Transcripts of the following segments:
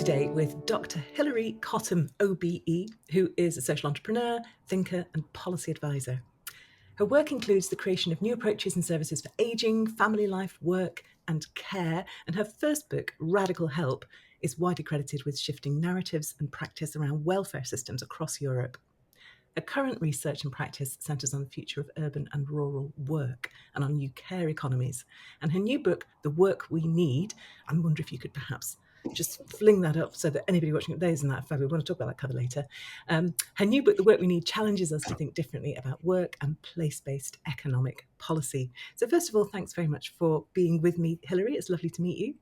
today with Dr. Hilary Cottam, OBE, who is a social entrepreneur, thinker, and policy advisor. Her work includes the creation of new approaches and services for ageing, family life, work, and care. And her first book, Radical Help, is widely credited with shifting narratives and practice around welfare systems across Europe. Her current research and practice centres on the future of urban and rural work and on new care economies. And her new book, The Work We Need, I wonder if you could perhaps just fling that up so that anybody watching it, isn't that fabulous? We want to talk about that cover later. Her new book, The Work We Need, challenges us to think differently about work and place-based economic policy. So first of all, thanks very much for being with me, Hilary. It's lovely to meet you.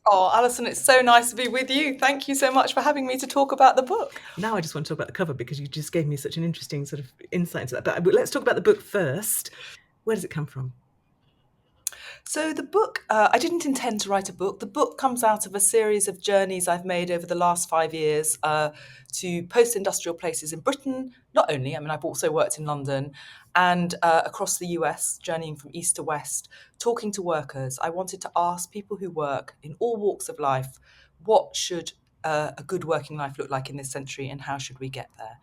Oh, Alison, it's so nice to be with you. Thank you so much for having me to talk about the book. Now I just want to talk about the cover because you just gave me such an interesting sort of insight into that. But let's talk about the book first. Where does it come from? So the book, I didn't intend to write a book. The book comes out of a series of journeys I've made over the last 5 years to post-industrial places in Britain. Not only, I've also worked in London and across the US, journeying from east to west, talking to workers. I wanted to ask people who work in all walks of life, what should a good working life look like in this century and how should we get there?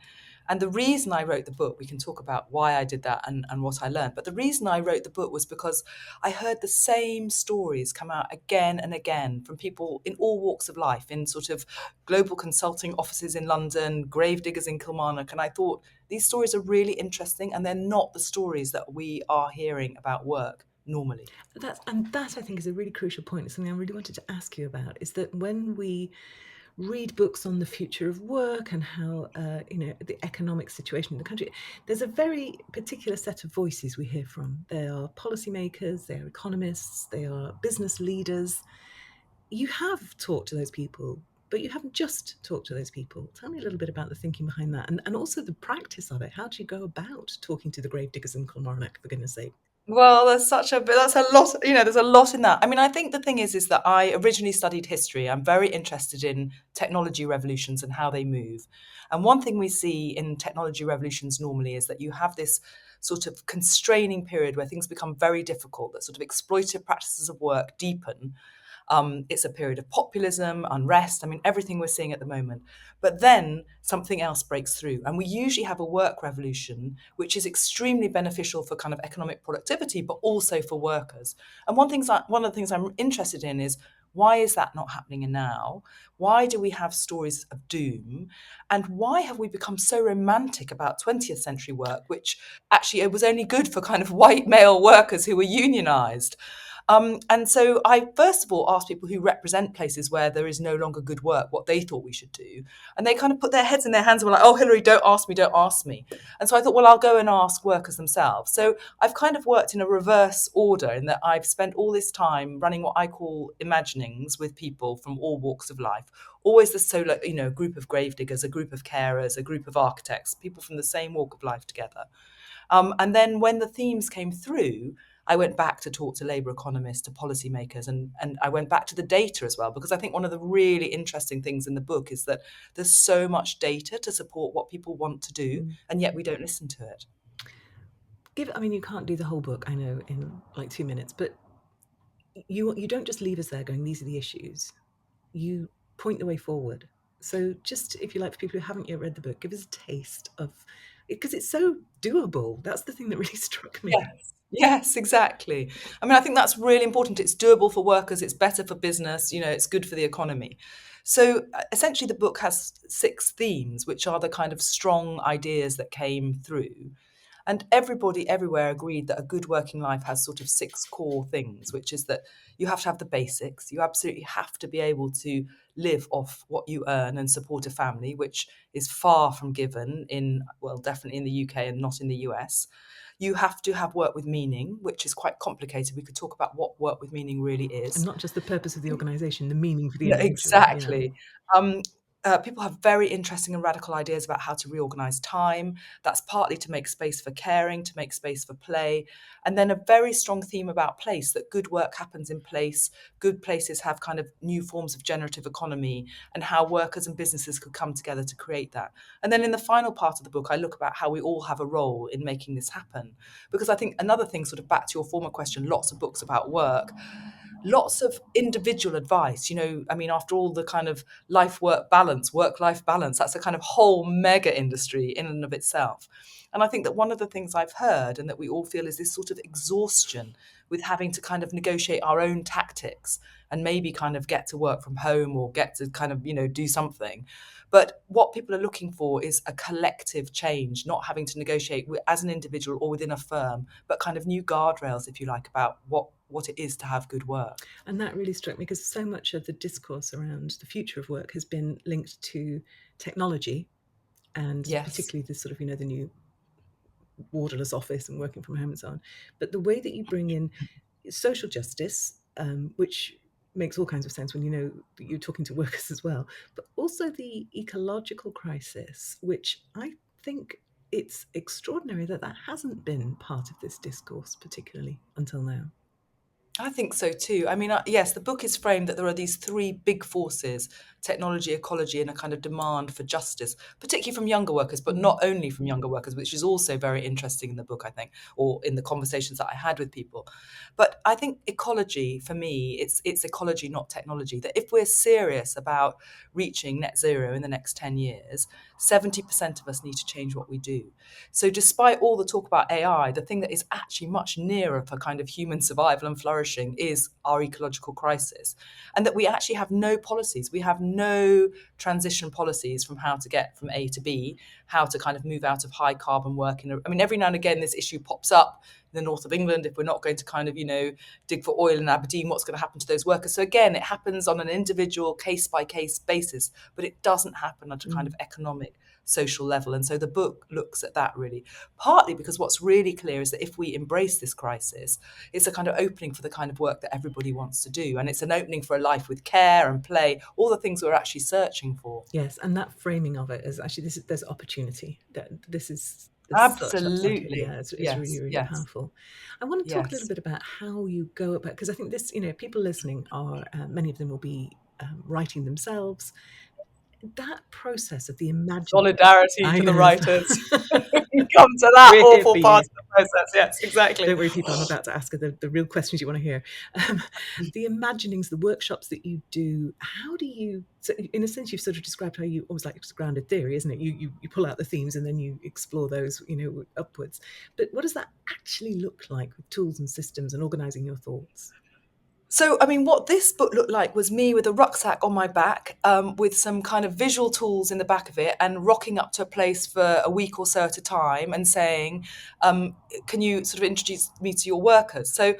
And the reason I wrote the book, we can talk about why I did that and what I learned, but the reason I wrote the book was because I heard the same stories come out again and again from people in all walks of life, in sort of global consulting offices in London, gravediggers in Kilmarnock, and I thought these stories are really interesting and they're not the stories that we are hearing about work normally. That I think is a really crucial point. It's something I really wanted to ask you about, is that when we read books on the future of work and how the economic situation in the country, there's a very particular set of voices we hear from. They are policymakers, they are economists, they are business leaders. You have talked to those people, but you haven't just talked to those people. Tell me a little bit about the thinking behind that and also the practice of it. How do you go about talking to the gravediggers in Kilmarnock, for goodness sake? Well, that's a lot, there's a lot in that. I think the thing is that I originally studied history. I'm very interested in technology revolutions and how they move. And one thing we see in technology revolutions normally is that you have this sort of constraining period where things become very difficult, that sort of exploitative practices of work deepen. It's a period of populism, unrest, everything we're seeing at the moment. But then something else breaks through. And we usually have a work revolution, which is extremely beneficial for kind of economic productivity, but also for workers. And one of the things I'm interested in is, why is that not happening now? Why do we have stories of doom? And why have we become so romantic about 20th century work, which actually it was only good for kind of white male workers who were unionized? And so I first of all asked people who represent places where there is no longer good work what they thought we should do. And they kind of put their heads in their hands and were like, oh, Hilary, don't ask me, don't ask me. And so I thought, well, I'll go and ask workers themselves. So I've kind of worked in a reverse order in that I've spent all this time running what I call imaginings with people from all walks of life. Always the solo, group of gravediggers, a group of carers, a group of architects, people from the same walk of life together. And then when the themes came through, I went back to talk to labour economists, to policymakers, and I went back to the data as well, because I think one of the really interesting things in the book is that there's so much data to support what people want to do, and yet we don't listen to it. You can't do the whole book, I know, in like 2 minutes, but you don't just leave us there going, these are the issues. You point the way forward. So just, if you like, for people who haven't yet read the book, give us a taste of it, because it's so doable. That's the thing that really struck me. Yes, exactly. I think that's really important. It's doable for workers. It's better for business. It's good for the economy. So essentially, the book has 6 themes, which are the kind of strong ideas that came through. And everybody everywhere agreed that a good working life has sort of 6 core things, which is that you have to have the basics. You absolutely have to be able to live off what you earn and support a family, which is far from given definitely in the UK and not in the US. You have to have work with meaning, which is quite complicated. We could talk about what work with meaning really is. And not just the purpose of the organisation, the meaning for the No, individual. exactly. People have very interesting and radical ideas about how to reorganize time. That's partly to make space for caring, to make space for play. And then a very strong theme about place, that good work happens in place. Good places have kind of new forms of generative economy, and how workers and businesses could come together to create that. And then in the final part of the book, I look about how we all have a role in making this happen. Because I think another thing, sort of back to your former question, lots of books about work, lots of individual advice. I mean, after all, the kind of life-work balance, work-life balance, that's a kind of whole mega industry in and of itself. And I think that one of the things I've heard and that we all feel is this sort of exhaustion with having to kind of negotiate our own tactics and maybe kind of get to work from home or get to kind of, do something. But what people are looking for is a collective change, not having to negotiate as an individual or within a firm, but kind of new guardrails, if you like, about what it is to have good work. And that really struck me because so much of the discourse around the future of work has been linked to technology, and Yes. particularly the sort of, the new borderless office and working from home and so on. But the way that you bring in social justice, which makes all kinds of sense when you know that you're talking to workers as well, but also the ecological crisis, which I think it's extraordinary that that hasn't been part of this discourse, particularly until now. I think so too. I mean, yes, the book is framed that there are these three big forces: technology, ecology, and a kind of demand for justice, particularly from younger workers, but not only from younger workers, which is also very interesting in the book, I think, or in the conversations that I had with people. But I think ecology, for me, it's ecology, not technology. That if we're serious about reaching net zero in the next 10 years, 70% of us need to change what we do. So despite all the talk about AI, the thing that is actually much nearer for kind of human survival and flourishing is our ecological crisis. And that we actually have no policies. We have no transition policies from how to get from A to B, how to kind of move out of high carbon work. I mean, every now and again, this issue pops up in the north of England. If we're not going to kind of, dig for oil in Aberdeen, what's going to happen to those workers? So again, it happens on an individual case by case basis, but it doesn't happen at a kind of economic, social level. And so the book looks at that really, partly because what's really clear is that if we embrace this crisis, it's a kind of opening for the kind of work that everybody wants to do. And it's an opening for a life with care and play, all the things we're actually searching for. Yes, and that framing of it is actually there's opportunity. That this is there's such upside here. Absolutely. Yeah, it's really Yes, really yes, powerful. I want to talk a little yes. bit about how you go about, because I think this, people listening are many of them will be writing themselves. That process of the imagine, Solidarity I to the know, writers. We come to that we're here awful for part you. of the process. Yes, exactly. Don't worry, people, I'm about to ask the real questions you want to hear. Um, the imaginings, the workshops that you do, how do you, so in a sense, you've sort of described how you almost like it's grounded theory, isn't it? You pull out the themes and then you explore those, upwards. But what does that actually look like with tools and systems and organizing your thoughts? So, I mean, what this book looked like was me with a rucksack on my back, with some kind of visual tools in the back of it, and rocking up to a place for a week or so at a time and saying, can you sort of introduce me to your workers? So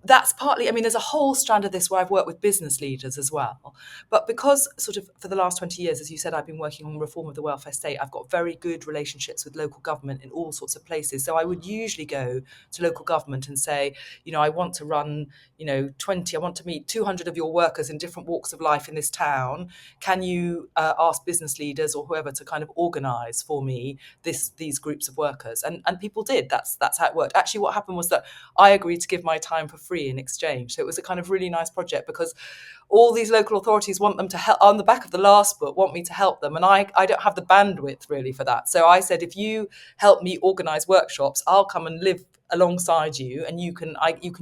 that's partly, I mean, there's a whole strand of this where I've worked with business leaders as well. But because sort of for the last 20 years, as you said, I've been working on reform of the welfare state, I've got very good relationships with local government in all sorts of places. So I would usually go to local government and say, I want to run, 20, I want to meet 200 of your workers in different walks of life in this town. Can you ask business leaders or whoever to kind of organise for me these groups of workers? And people did. That's how it worked. Actually, what happened was that I agreed to give my time for free in exchange. So it was a kind of really nice project because all these local authorities want them to help. On the back of the last book, want me to help them, and I don't have the bandwidth really for that. So I said, if you help me organise workshops, I'll come and live alongside you, and you can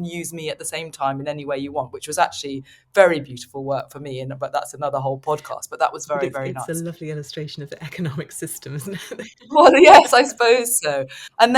use me at the same time in any way you want, which was actually very beautiful work for me. But that's another whole podcast. But that was But very, it's very it's a nice. lovely illustration of the economic system, isn't it? Well, yes, I suppose so. And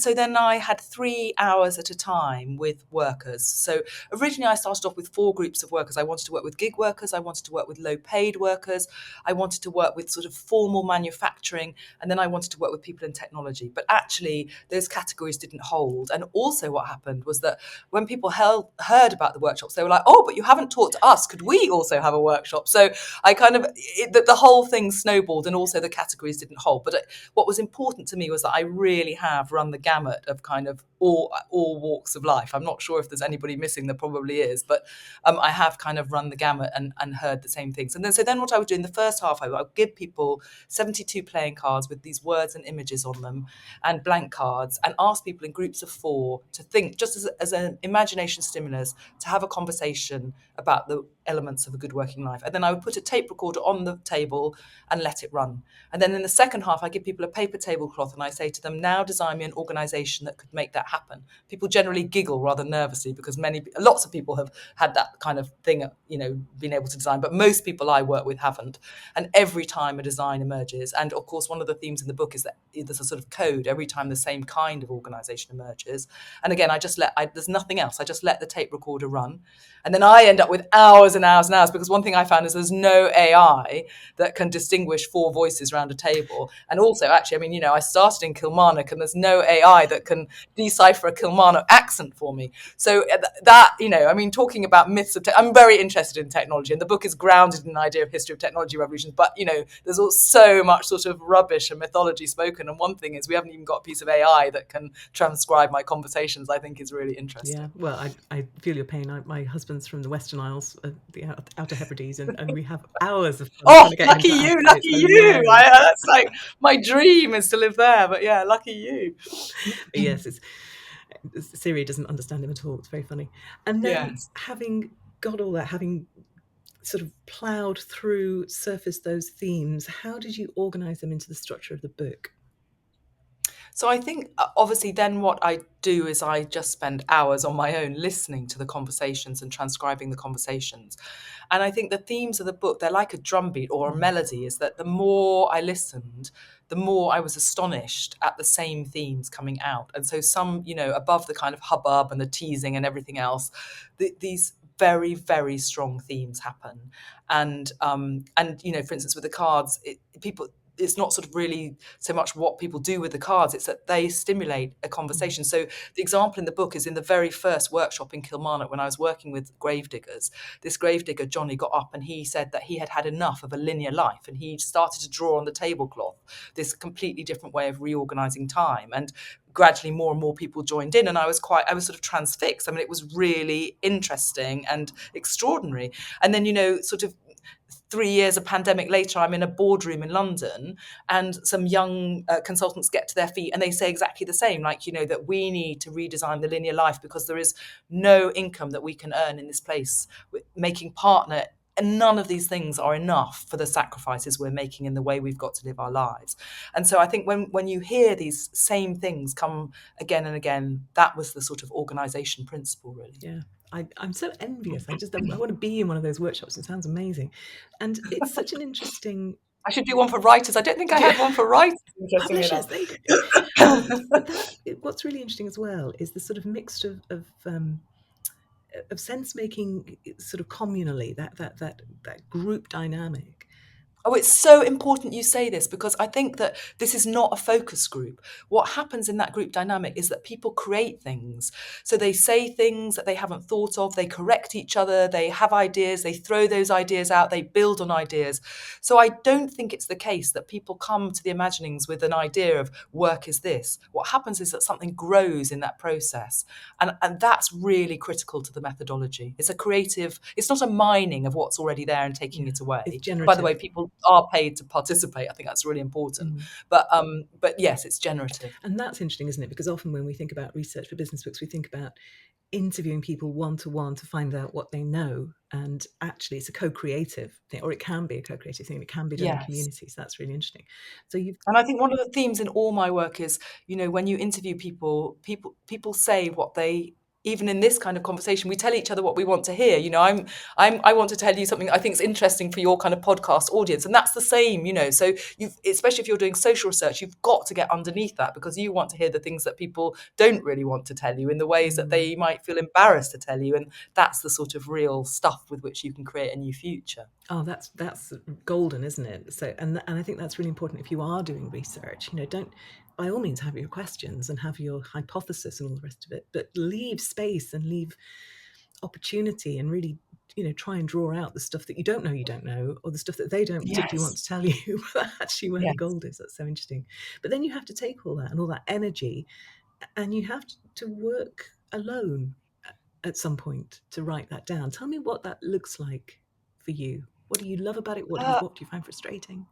so then I had 3 hours at a time with workers. So originally I started off with 4 groups of workers. I wanted to work with gig workers. I wanted to work with low paid workers. I wanted to work with sort of formal manufacturing. And then I wanted to work with people in technology. But actually those categories didn't hold. And also what happened was that when people heard about the workshops, they were like, oh, but you haven't taught to us. Could we also have a workshop? So I kind of, the whole thing snowballed, and also the categories didn't hold. But what was important to me was that I really have run the gamut of kind of all walks of life. I'm not sure if there's anybody missing, there probably is, but I have kind of run the gamut and heard the same things. And then what I would do in the first half, I would give people 72 playing cards with these words and images on them and blank cards, and ask people in groups of 4 to think, just as an imagination stimulus, to have a conversation about elements of a good working life. And then I would put a tape recorder on the table and let it run. And then in the second half, I give people a paper tablecloth and I say to them, now design me an organization that could make that happen. People generally giggle rather nervously because lots of people have had that kind of thing, been able to design, but most people I work with haven't. And every time a design emerges, and of course, one of the themes in the book is that there's a sort of code every time the same kind of organization emerges. And again, there's nothing else. I just let the tape recorder run. And then I end up with hours and hours and hours, because one thing I found is there's no AI that can distinguish four voices around a table. And also, actually, I started in Kilmarnock and there's no AI that can decipher a Kilmarnock accent for me. So that, talking about myths I'm very interested in technology, and the book is grounded in an idea of history of technology revolutions. But, there's so much sort of rubbish and mythology spoken. And one thing is we haven't even got a piece of AI that can transcribe my conversations, I think is really interesting. Yeah, well, I feel your pain. My husband's from the Western Isles, the Outer Hebrides, and we have hours of fun trying to get him Lucky to you, act. lucky It's you. hilarious. That's like my dream is to live there. But yeah, lucky you. Yes, Siri doesn't understand him at all. It's very funny. And then Yes. having got all that, having sort of ploughed through, surfaced those themes, how did you organise them into the structure of the book? So I think obviously then what I do is I just spend hours on my own listening to the conversations and transcribing the conversations. And I think the themes of the book, they're like a drumbeat or a melody, is that the more I listened, the more I was astonished at the same themes coming out. And so some, above the kind of hubbub and the teasing and everything else, these very, very strong themes happen. And for instance, with the cards, it's not sort of really so much what people do with the cards, it's that they stimulate a conversation. So the example in the book is in the very first workshop in Kilmarnock when I was working with gravediggers. This gravedigger, Johnny, got up and he said that he had had enough of a linear life and he started to draw on the tablecloth this completely different way of reorganizing time. And gradually more and more people joined in, and I was sort of transfixed. I mean, it was really interesting and extraordinary. And then, sort of 3 years of pandemic later, I'm in a boardroom in London and some young consultants get to their feet and they say exactly the same, that we need to redesign the linear life because there is no income that we can earn in this place. Making partner, and none of these things are enough for the sacrifices we're making in the way we've got to live our lives. And so I think when you hear these same things come again and again, that was the sort of organisation principle, really. Yeah. I'm so envious. I want to be in one of those workshops. It sounds amazing. And it's such an interesting... I should do one for writers. I don't think I had one for writers, interestingly Publishers, enough. but what's really interesting as well is the sort of mixture of sense making, sort of communally, that group dynamic. Oh, it's so important you say this because I think that this is not a focus group. What happens in that group dynamic is that people create things. So they say things that they haven't thought of, they correct each other, they have ideas, they throw those ideas out, they build on ideas. So I don't think it's the case that people come to the imaginings with an idea of work is this. What happens is that something grows in that process. And that's really critical to the methodology. It's it's not a mining of what's already there and taking it away. It's generative. By the way, people are paid to participate. I think that's really important. But yes, it's generative. And that's interesting, isn't it? Because often when we think about research for business books, we think about interviewing people one-to-one to find out what they know. And actually it's a co-creative thing, or it can be a co-creative thing. It can be done in communities. That's really interesting. And I think one of the themes in all my work is, when you interview people say what they, even in this kind of conversation, we tell each other what we want to hear. I want to tell you something I think is interesting for your kind of podcast audience, and that's the same. So especially if you're doing social research, you've got to get underneath that because you want to hear the things that people don't really want to tell you in the ways that they might feel embarrassed to tell you, and that's the sort of real stuff with which you can create a new future. Oh, that's golden, isn't it? So, and I think that's really important if you are doing research. Don't, by all means, have your questions and have your hypothesis and all the rest of it, but leave space and leave opportunity and really, try and draw out the stuff that you don't know, or the stuff that they don't particularly want to tell you, but actually where the gold is. That's so interesting. But then you have to take all that and all that energy, and you have to work alone at some point to write that down. Tell me what that looks like for you. What do you love about it? What do you find frustrating?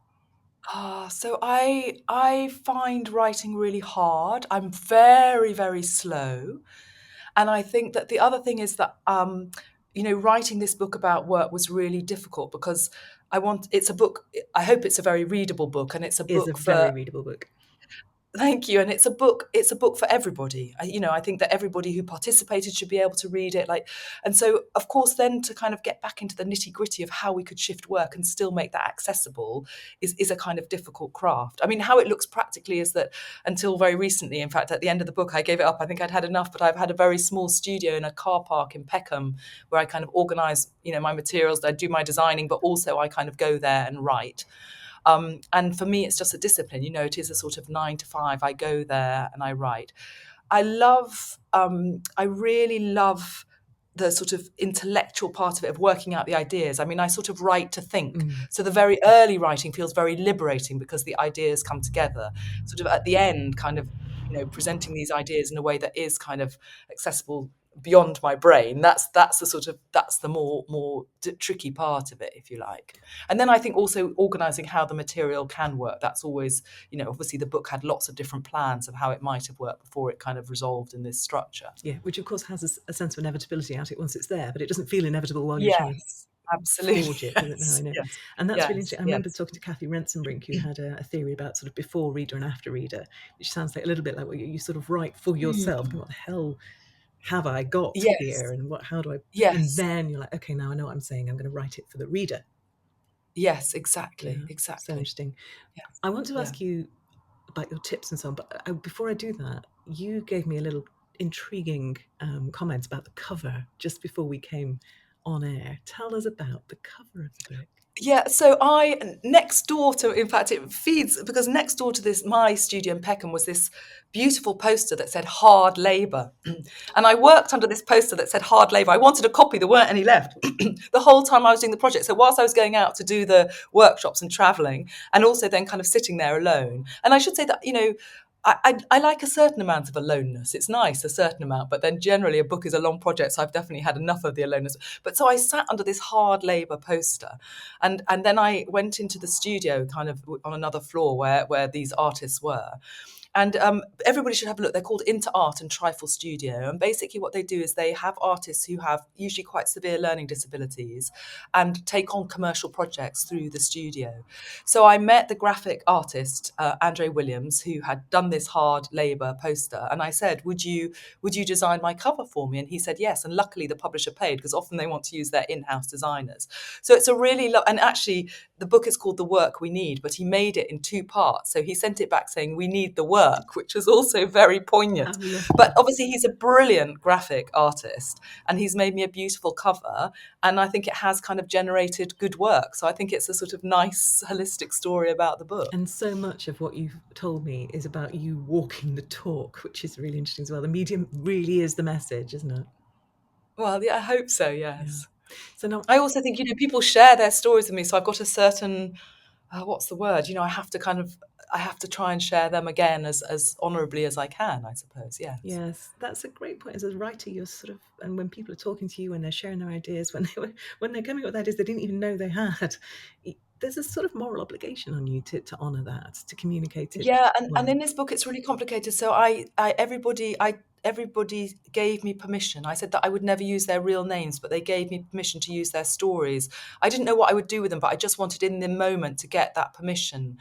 So I find writing really hard. I'm very, very slow. And I think that the other thing is that writing this book about work was really difficult because it's a book, I hope it's a very readable book, and it's a It is a book very for. readable book. Thank you. And it's a book. It's a book for everybody. I think that everybody who participated should be able to read it. And so, of course, then to kind of get back into the nitty gritty of how we could shift work and still make that accessible is a kind of difficult craft. I mean, how it looks practically is that until very recently, in fact, at the end of the book, I gave it up. I think I'd had enough, but I've had a very small studio in a car park in Peckham where I kind of organise, my materials. I do my designing, but also I kind of go there and write. And for me, it's just a discipline. It is a sort of 9 to 5. I go there and I write. I really love the sort of intellectual part of it, of working out the ideas. I mean, I sort of write to think. So the very early writing feels very liberating because the ideas come together. Sort of at the end, kind of, presenting these ideas in a way that is kind of accessible beyond my brain. That's the more tricky part of it, if you like. And then I think also organising how the material can work. That's always, obviously the book had lots of different plans of how it might have worked before it kind of resolved in this structure. Yeah, which of course has a sense of inevitability out it once it's there, but it doesn't feel inevitable while you're trying to Yes, absolutely. forge it, does it? No, I Yes, know. yes, And that's really yes, interesting. I remember yes. talking to Kathy Rensenbrink, who had a theory about sort of before reader and after reader, which sounds like a little bit like what you sort of write for yourself. Mm. What the hell have I got here? Yes, And how do I, and yes, then you're like, okay, now I know what I'm saying. I'm going to write it for the reader. yes, Yeah, exactly, so exactly. interesting. Yes, I want to yeah. ask you about your tips and so on, but before I do that, you gave me a little intriguing comment about the cover just before we came on air. Tell us about the cover of the book. Yeah, so next door to, in fact, it feeds, because next door to my studio in Peckham was this beautiful poster that said hard labour. And I worked under this poster that said hard labour. I wanted a copy, there weren't any left the whole time I was doing the project. So whilst I was going out to do the workshops and travelling, and also then kind of sitting there alone. And I should say that, I like a certain amount of aloneness. It's nice, a certain amount, but then generally a book is a long project, so I've definitely had enough of the aloneness. But so I sat under this hard labour poster, and then I went into the studio kind of on another floor where these artists were. And everybody should have a look. They're called Into Art and Trifle Studio. And basically what they do is they have artists who have usually quite severe learning disabilities and take on commercial projects through the studio. So I met the graphic artist, Andre Williams, who had done this hard labour poster. And I said, would you design my cover for me? And he said, yes. And luckily the publisher paid, because often they want to use their in-house designers. So it's a really, and actually the book is called The Work We Need, but he made it in 2 parts. So he sent it back saying, we need the work, which was also very poignant. How lovely. But obviously he's a brilliant graphic artist, and he's made me a beautiful cover. And I think it has kind of generated good work. So I think it's a sort of nice, holistic story about the book. And so much of what you've told me is about you walking the talk, which is really interesting as well. The medium really is the message, isn't it? Well, yeah, I hope so, yes. Yeah. So now, I also think, people share their stories with me. So I've got a certain, what's the word? I have to try and share them again as honourably as I can, I suppose. Yes, that's a great point. As a writer, you're sort of, and when people are talking to you, when they're sharing their ideas, when they're coming up with ideas they didn't even know they had, there's a sort of moral obligation on you to honour that, to communicate it Yeah, and well. in this book it's really complicated. So everybody gave me permission. I said that I would never use their real names, but they gave me permission to use their stories. I didn't know what I would do with them, but I just wanted in the moment to get that permission.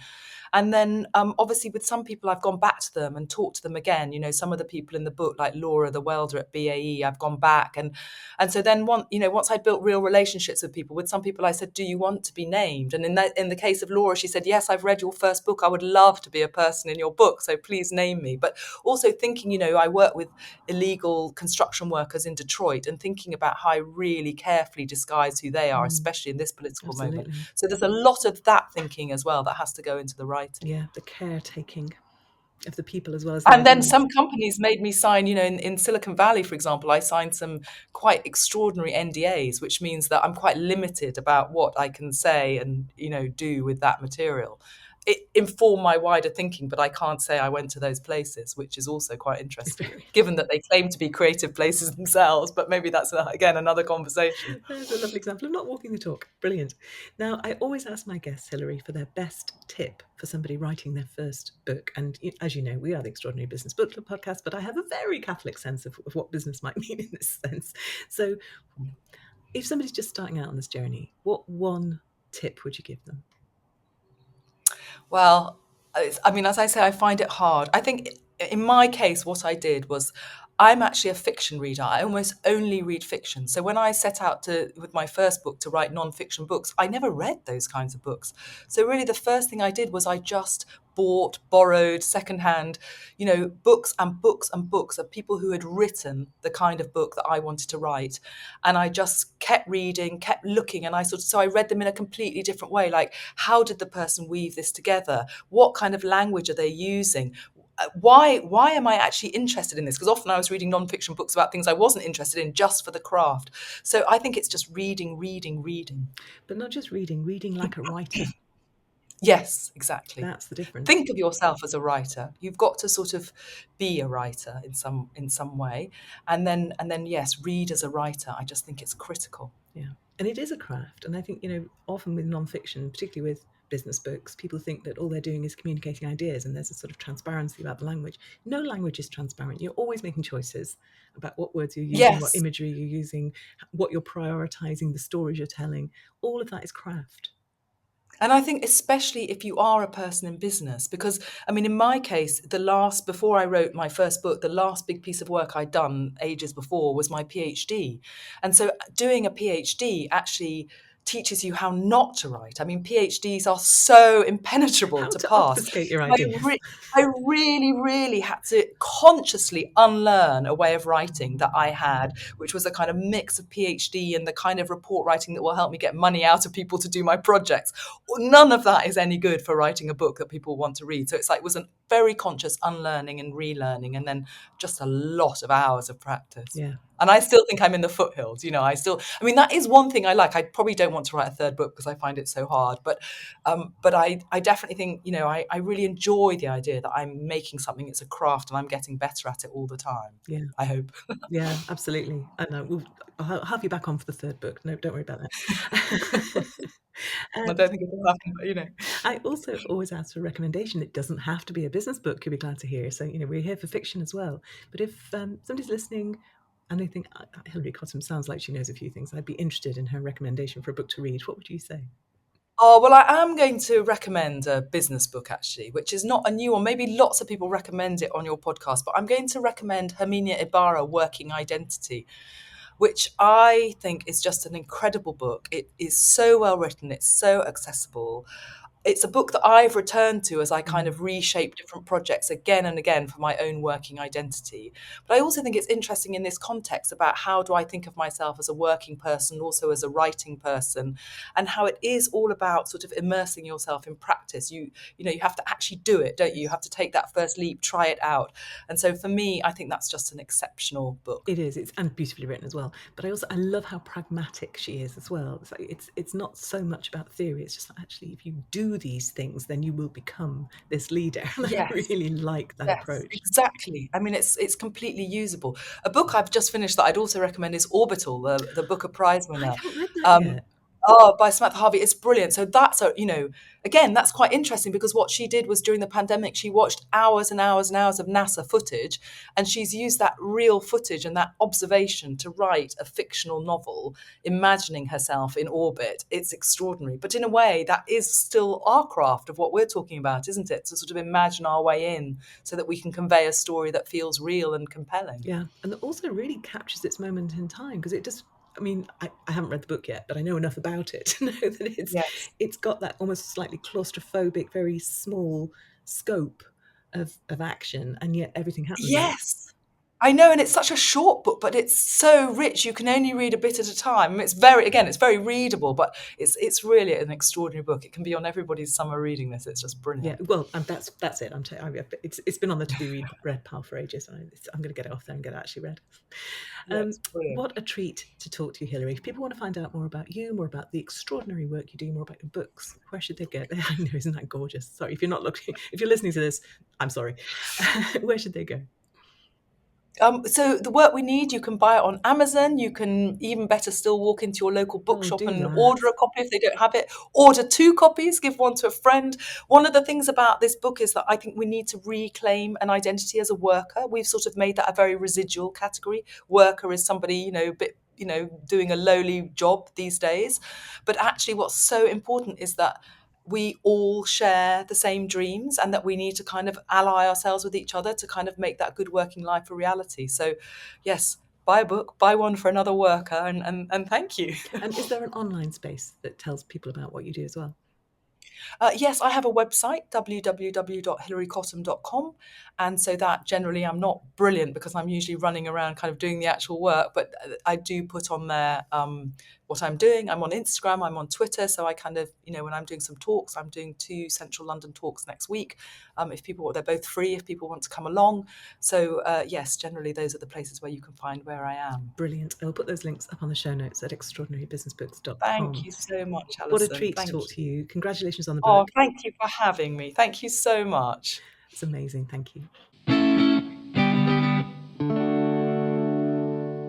And then obviously with some people I've gone back to them and talked to them again. Some of the people in the book, like Laura, the welder at BAE, I've gone back. And so then once I built real relationships with some people I said, do you want to be named? And in the case of Laura, she said, yes, I've read your first book. I would love to be a person in your book, so please name me. But also thinking, I work with illegal construction workers in Detroit, and thinking about how I really carefully disguise who they are, especially in this political moment. Absolutely. So there's a lot of that thinking as well that has to go into the writing. Yeah, the caretaking of the people as well as the And then ideas. some companies made me sign, in Silicon Valley, for example, I signed some quite extraordinary NDAs, which means that I'm quite limited about what I can say and, do with that material. It informed my wider thinking, but I can't say I went to those places, which is also quite interesting, given that they claim to be creative places themselves. But maybe that's, again, another conversation. There's a lovely example of not walking the talk. Brilliant. Now, I always ask my guests, Hilary, for their best tip for somebody writing their first book. And as you know, we are the Extraordinary Business Book Club podcast, but I have a very Catholic sense of what business might mean in this sense. So If somebody's just starting out on this journey, what one tip would you give them? Well, I mean, as I say, I find it hard. I think in my case, what I did was I'm actually a fiction reader. I almost only read fiction. So when I set out to, with my first book, to write non-fiction books, I never read those kinds of books. So really the first thing I did was I just bought, borrowed, secondhand, books and books and books of people who had written the kind of book that I wanted to write. And I just kept reading, kept looking, and so I read them in a completely different way. Like, how did the person weave this together? What kind of language are they using? Why am I actually interested in this? Because often I was reading nonfiction books about things I wasn't interested in just for the craft. So I think it's just reading, reading, reading. But not just reading, reading like a writer. Yes, exactly. That's the difference. Think of yourself as a writer. You've got to sort of be a writer in some way, and then yes, read as a writer. I just think it's critical. Yeah. And it is a craft. And I think, often with nonfiction, particularly with business books, people think that all they're doing is communicating ideas and there's a sort of transparency about the language. No language is transparent. You're always making choices about what words you're using, what Yes. imagery you're using, what you're prioritizing, the stories you're telling. All of that is craft. And I think especially if you are a person in business, because I mean, in my case, before I wrote my first book, the last big piece of work I'd done ages before was my PhD. And so doing a PhD actually teaches you how not to write. I mean, PhDs are so impenetrable How to to pass. obfuscate your So ideas. I really, really had to consciously unlearn a way of writing that I had, which was a kind of mix of PhD and the kind of report writing that will help me get money out of people to do my projects. None of that is any good for writing a book that people want to read. So it's like it was a very conscious unlearning and relearning, and then just a lot of hours of practice. Yeah. And I still think I'm in the foothills. I mean, that is one thing I like. I probably don't want to write a third book because I find it so hard. But I definitely think, I really enjoy the idea that I'm making something. It's a craft and I'm getting better at it all the time. Yeah. I hope. Yeah, absolutely. And I'll have you back on for the third book. No, don't worry about that. I don't think it will happen, but. I also always ask for a recommendation. It doesn't have to be a business book. You'll be glad to hear. So, we're here for fiction as well. But if somebody's listening and they think, Hilary Cottam sounds like she knows a few things, I'd be interested in her recommendation for a book to read, what would you say? Oh, well, I am going to recommend a business book, actually, which is not a new one. Maybe lots of people recommend it on your podcast, but I'm going to recommend Herminia Ibarra, Working Identity, which I think is just an incredible book. It is so well written. It's so accessible. It's a book that I've returned to as I kind of reshape different projects again and again for my own working identity. But I also think it's interesting in this context about how do I think of myself as a working person, also as a writing person, and how it is all about sort of immersing yourself in practice. You have to actually do it, don't you? You have to take that first leap, try it out. And so for me, I think that's just an exceptional book. It is. It's and beautifully written as well. But I love how pragmatic she is as well. It's not so much about theory. It's just actually, if you do these things, then you will become this leader. And I Yes. really like that Yes, approach. exactly. I mean, it's completely usable. A book I've just finished that I'd also recommend is Orbital, the Booker Prize I winner. haven't read that Um, yet. by Samantha Harvey. It's brilliant. So again, that's quite interesting because what she did was during the pandemic, she watched hours and hours and hours of NASA footage, and she's used that real footage and that observation to write a fictional novel, imagining herself in orbit. It's extraordinary. But in a way, that is still our craft of what we're talking about, isn't it? To sort of imagine our way in so that we can convey a story that feels real and compelling. Yeah, and it also really captures its moment in time because it just. I mean, I haven't read the book yet, but I know enough about it to know that Yes. it's got that almost slightly claustrophobic, very small scope of action, and yet everything happens in it. Yes. I know, and it's such a short book, but it's so rich. You can only read a bit at a time. It's very readable, but it's really an extraordinary book. It can be on everybody's summer reading list. It's just Yeah, brilliant. well, and that's it. It's been on the to be read pile for ages. I'm going to get it off there and get it actually read. Yeah, it's brilliant. What a treat to talk to you, Hilary. If people want to find out more about you, more about the extraordinary work you do, more about your books, where should they go? I know, isn't that gorgeous? Sorry, if you're listening to this, I'm sorry. Where should they go? So the work we need, you can buy it on Amazon. You can, even better still, walk into your local bookshop do and that. order a copy if they don't have it. Order 2 copies, give one to a friend. One of the things about this book is that I think we need to reclaim an identity as a worker. We've sort of made that a very residual category. Worker is somebody, a bit doing a lowly job these days. But actually, what's so important is that we all share the same dreams, and that we need to kind of ally ourselves with each other to kind of make that good working life a reality. So, yes, buy a book, buy one for another worker, and thank you. And is there an online space that tells people about what you do as well? Yes, I have a website, www.hilarycottam.com. And so that generally, I'm not brilliant because I'm usually running around kind of doing the actual work, but I do put on there what I'm doing. I'm on Instagram, I'm on Twitter. So I kind of, when I'm doing some talks, I'm doing 2 Central London talks next week. If people, they're both free if people want to come along. So yes, generally those are the places where you can find where I am. Brilliant. I'll put those links up on the show notes at Thank extraordinarybusinessbooks.com. you so much, What a Alison. treat to Thank talk you. to you. Congratulations on the Oh, book. thank you for having me. Thank you so much. It's amazing. Thank you.